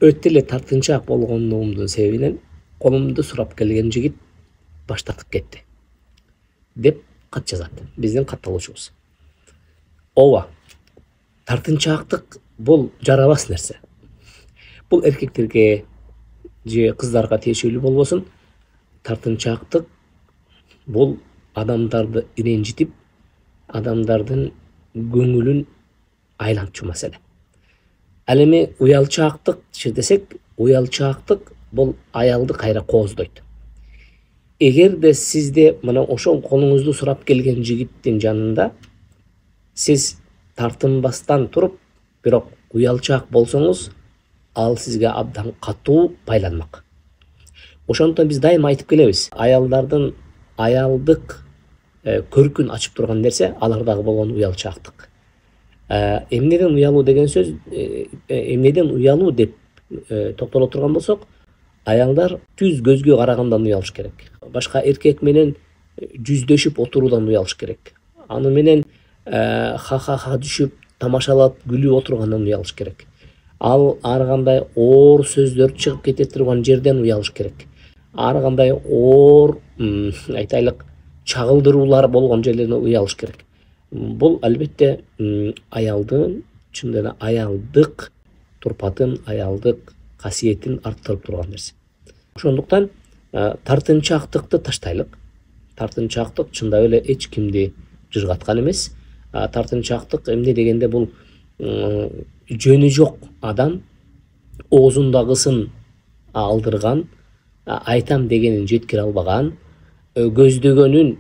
өтө эле тартынчаак болгондугумдун себебинен колумду сурап келген жигит баш тартып кетти деп кат жазат биздин катталуучубуз. Ооба, тартынчаактык бул жарабас нерсе. Бул эркектерге же кыздарга тиешелүү болбосун, тартынчаактык бул адамдарды ренжитип, адамдардын көңүлүн айлантчу маселе. Ал эми уялчаактык десек, уялчаактык бул аялды кайра кооздойт. Эгерде сизде мына ошол колуңузду сурап келген жигиттин жанында сиз тартынбастан туруп, бирок уялчаак болсоңуз, ал сизге абдан катуу байланмак. Ошондон биз дайыма айтып келебиз, аялдардын аялдык көркүн ачып турган нерсе алардагы болгон уялчаактык. Эмнеден уялуу деген сөз, эмнеден уялуу деп токтоло турган болсок, аялдар түз көзгө карагандан уялыш керек. Башка эркек менен жүздөшүп отуруудан уялыш керек. Аны менен ха-ха-ха düşүп, тамашалап, күлүп отургандан уялыш керек. Ал ар кандай оор сөздөр чыгып кете турган жерден уялыш керек. Ар кандай оор, айтайлык, чагылдыруулар болгон жерлерден уялыш керек. Бул албетте аялдын, чындап эле аялдык турпатын, аялдык касиетин арттырып турган нерсе. Ошондуктан тартынчаактыкты таштайлык. Тартынчаактык чындап эле эч кимди жыргаткан эмес. Тартынчаактык эмне дегенде бул жөнү жок адам оозундагысын алдырган, айтам дегенин жеткире албаган, көздөгөнүн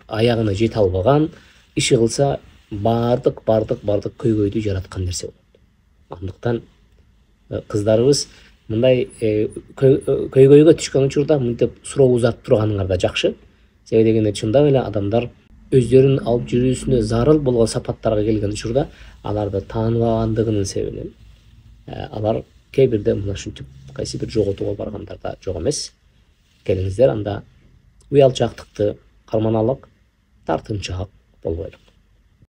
аягына жете албаган, иши кылса бардык көйгөйдү жараткан нерсе болот. Андыктан кыздарыбыз мындай көйгөйгө түшкөн учурда мынтип суроо узатып турганыңар да жакшы. Себеби дегенде чындап эле адамдар өздөрүнүн алып жүрүүсүнө зарыл болгон сапаттарга келген учурда аларды тааныбагандыгынын себебинен алар кээ бирде мына ушинтип кайсы бир жоготууга баргандарда жок эмес. Келиңиздер анда уялчаактыкты карманалык, тартынчаак болбойлук.